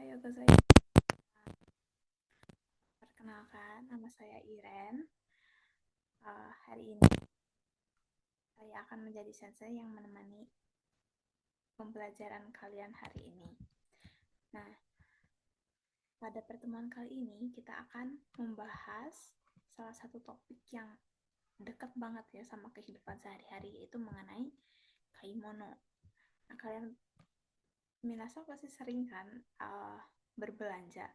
Ohayo gozaimasu. Perkenalkan, nama saya Iren. Hari ini saya akan menjadi sensei yang menemani pembelajaran kalian hari ini. Nah, pada pertemuan kali ini kita akan membahas salah satu topik yang dekat banget ya sama kehidupan sehari-hari, yaitu mengenai kaimono. Nah, kalian minasan pasti sering kan berbelanja.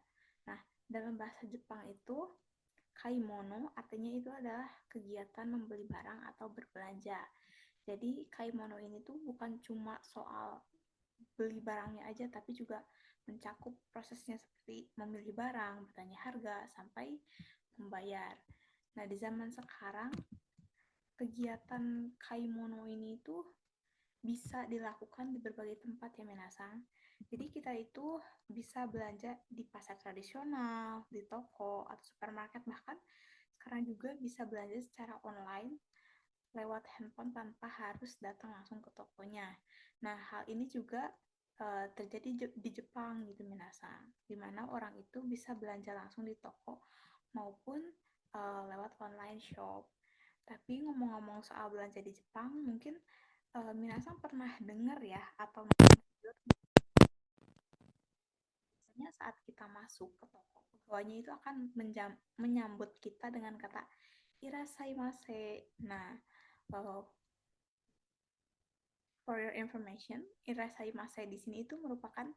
Nah, dalam bahasa Jepang itu kaimono artinya itu adalah kegiatan membeli barang atau berbelanja. Jadi kaimono ini tuh bukan cuma soal beli barangnya aja, tapi juga mencakup prosesnya seperti memilih barang, bertanya harga, sampai membayar. Nah, di zaman sekarang, kegiatan kaimono ini tuh bisa dilakukan di berbagai tempat ya minasang. Jadi kita itu bisa belanja di pasar tradisional, di toko, atau supermarket, bahkan sekarang juga bisa belanja secara online lewat handphone tanpa harus datang langsung ke tokonya. Nah, hal ini juga terjadi di Jepang gitu minasang, di mana orang itu bisa belanja langsung di toko maupun lewat online shop. Tapi ngomong-ngomong soal belanja di Jepang, mungkin minasang pernah dengar ya atau biasanya saat kita masuk ke toko, pegawainya itu akan menyambut kita dengan kata irasaimase. Nah, for your information, irasaimase di sini itu merupakan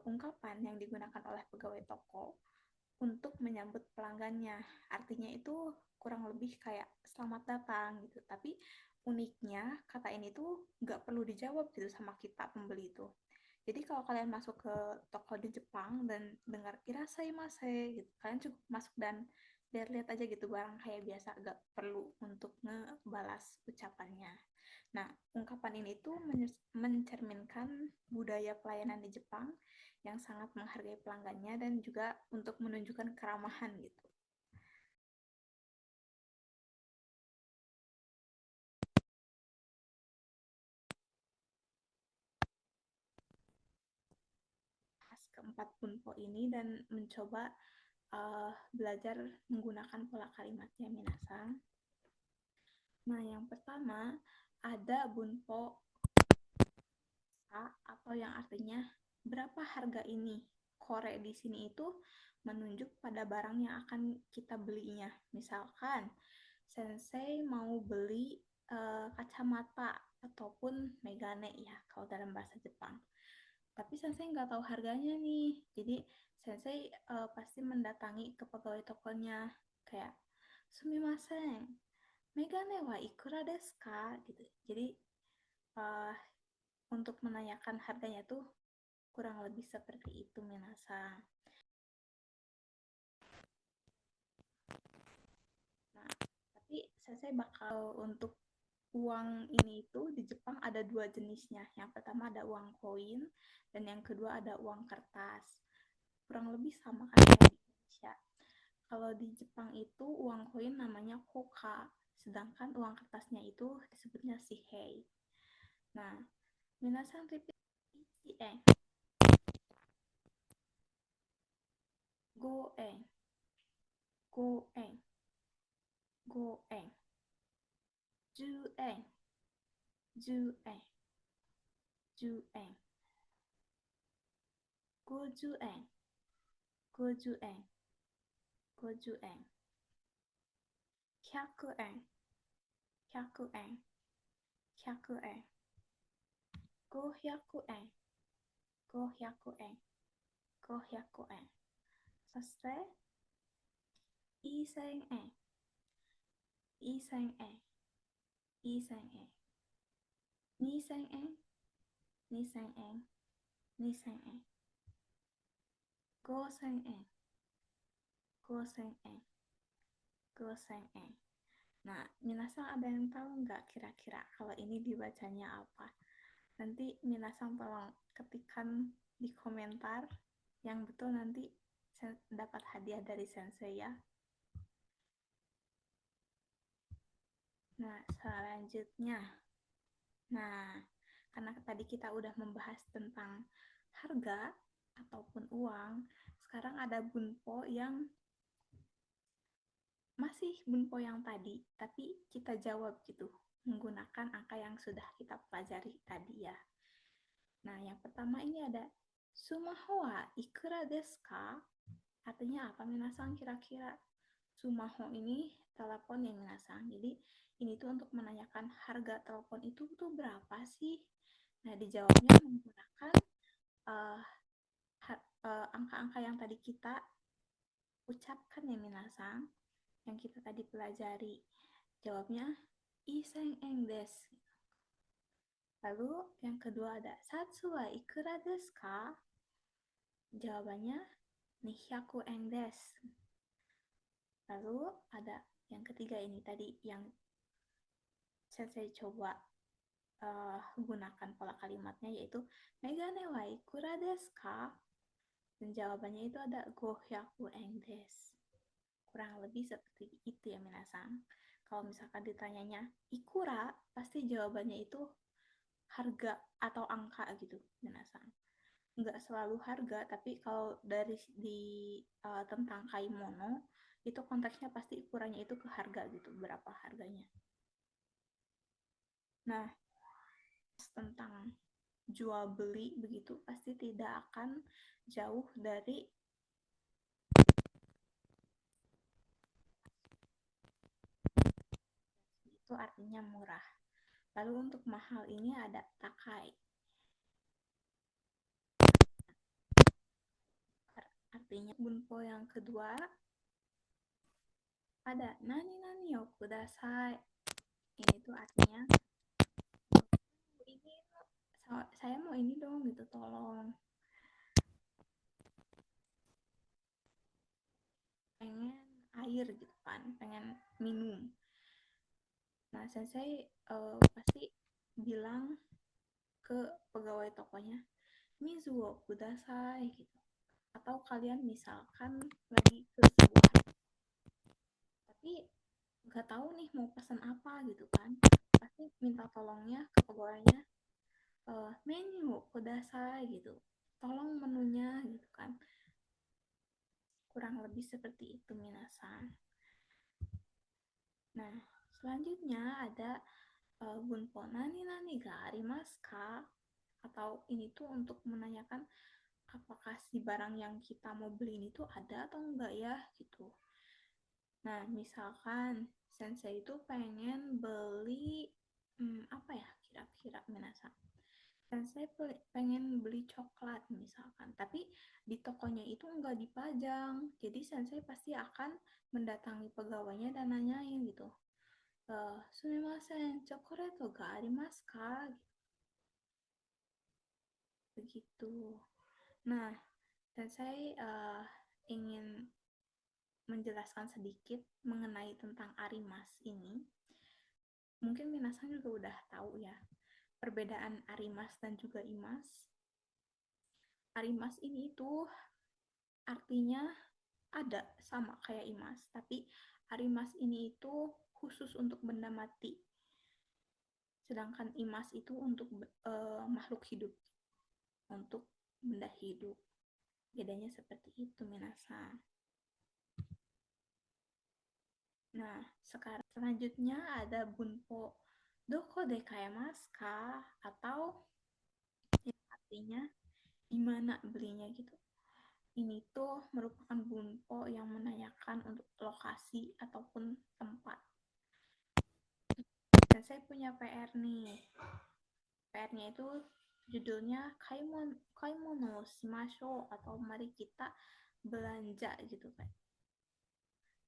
ungkapan yang digunakan oleh pegawai toko untuk menyambut pelanggannya. Artinya itu kurang lebih kayak selamat datang gitu. Tapi uniknya kata ini tuh nggak perlu dijawab gitu sama kita pembeli itu. Jadi kalau kalian masuk ke toko di Jepang dan dengar irasaimase gitu, kalian cukup masuk dan lihat-lihat aja gitu barang kayak biasa, gak perlu untuk ngebalas ucapannya. Nah, ungkapan ini tuh mencerminkan budaya pelayanan di Jepang yang sangat menghargai pelanggannya dan juga untuk menunjukkan keramahan gitu. Keempat punpo ini dan mencoba belajar menggunakan pola kalimatnya minasang. Nah, yang pertama ada bunpo atau yang artinya berapa harga ini. Kore di sini itu menunjuk pada barang yang akan kita belinya. Misalkan sensei mau beli kacamata ataupun megane ya kalau dalam bahasa Jepang. Tapi sensei nggak tahu harganya nih. Jadi sensei pasti mendatangi ke pegawai tokonya kayak sumimasen, megane wa ikura desu ka gitu. Jadi uh, untuk menanyakan harganya tuh kurang lebih seperti itu minasa. Nah, tapi saya bakal untuk uang ini itu di Jepang ada dua jenisnya. Yang pertama ada uang koin dan yang kedua ada uang kertas. Kurang lebih sama kan kayak di Indonesia. Kalau di Jepang itu uang koin namanya koka, sedangkan uang kertasnya itu disebutnya shihei. Nah, minasan repeat go go go 10円、10円、10円、50円、50円、50円、100円、100円、100円、500円、500円、500円。そして、1000円、1000円、1000円、2000円、2000円、2000円、5000円、5000円、5000円。Nah, Minasang ada yang tahu nggak kira-kira kalau ini dibacanya apa? Nanti Minasang tolong ketikkan di komentar yang betul, nanti dapat hadiah dari sensei ya. Nah, selanjutnya. Nah, karena tadi kita udah membahas tentang harga ataupun uang, sekarang ada bunpo yang masih bunpo yang tadi, tapi kita jawab gitu, menggunakan angka yang sudah kita pelajari tadi ya. Nah, yang pertama ini ada sumaho wa ikura desu ka? Artinya apa minasang kira-kira? Sumaho ini telepon ya minasang. Jadi ini tuh untuk menanyakan harga telepon itu tuh berapa sih? Nah, dijawabnya menggunakan uh, angka-angka yang tadi kita ucapkan ya minasang, yang kita tadi pelajari. Jawabnya iseng eng desu. Lalu yang kedua ada satsu wa ikura desu ka? Jawabannya nishaku eng desu. Lalu ada yang ketiga ini tadi yang saya coba gunakan pola kalimatnya, yaitu megane wa ikura desu ka? Dan jawabannya itu ada gohyaku eng desu. Kurang lebih seperti itu ya minasang. Kalau misalkan ditanyanya ikura, pasti jawabannya itu harga atau angka gitu minasang. Nggak selalu harga, tapi kalau dari tentang kaimono, itu konteksnya pasti ukurannya itu ke harga gitu, berapa harganya. Nah, tentang jual beli begitu pasti tidak akan jauh dari itu, artinya murah. Lalu untuk mahal ini ada takai. Artinya bunpo yang kedua ada nani nani yo kudasai. Ini tuh artinya ini saya mau ini dong gitu, tolong. Pengen air gitu kan, pengen minum. Nah, sensei pasti bilang ke pegawai tokonya, Mizuo kudasai gitu. Atau kalian misalkan lagi ke sebuah, tapi nggak tahu nih mau pesan apa gitu kan, pasti minta tolongnya ke pegawainya, menu kudasai gitu, tolong menunya gitu kan. Kurang lebih seperti itu minasan. Nah, selanjutnya ada bunpo nani nani ga arimasu ka? Atau ini tuh untuk menanyakan apakah si barang yang kita mau beli ini tuh ada atau enggak ya gitu. Nah, misalkan sensei itu pengen beli apa ya kira-kira minasan. Sensei pengen beli coklat misalkan, tapi di tokonya itu enggak dipajang. Jadi sensei pasti akan mendatangi pegawainya dan nanyain gitu. Sumimasen, chocolate ga arimasu ka? Begitu. Nah, dan saya ingin menjelaskan sedikit mengenai tentang arimas ini. Mungkin minasan juga udah tahu ya, perbedaan arimas dan juga imas. Arimas ini tuh artinya ada sama kayak imas, tapi arimas ini itu khusus untuk benda mati. Sedangkan imas itu untuk makhluk hidup, untuk benda hidup. Bedanya seperti itu minasan. Nah, sekarang selanjutnya ada bunpo doko de kayamasu ka? Atau yang artinya di mana belinya gitu. Ini tuh merupakan bunpo yang menanyakan untuk lokasi ataupun tempat. Dan saya punya PR nih. PR-nya itu judulnya Kaimono Shimashou, atau mari kita belanja gitu kan.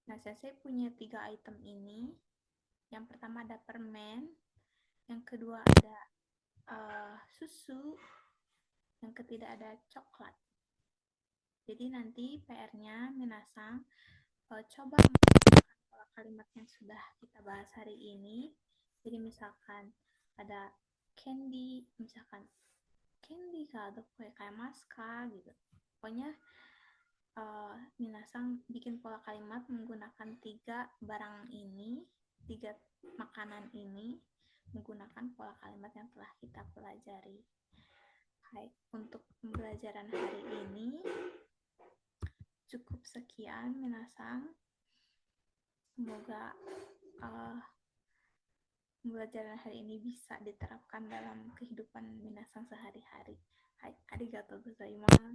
Nah, saya punya 3 item ini. Yang pertama ada permen, yang kedua ada susu, yang ketiga ada coklat. Jadi nanti PR-nya minasang coba menggunakan pola kalimat yang sudah kita bahas hari ini. Jadi misalkan ada candy, misalkan candy ka dokoe kaimasu ka gitu. Pokoknya minasang bikin pola kalimat menggunakan 3 barang ini, 3 makanan ini, menggunakan pola kalimat yang telah kita pelajari. Hai, untuk pembelajaran hari ini cukup sekian minasang. Semoga pembelajaran hari ini bisa diterapkan dalam kehidupan minasang sehari-hari. Hai, arigatou gozaimasu.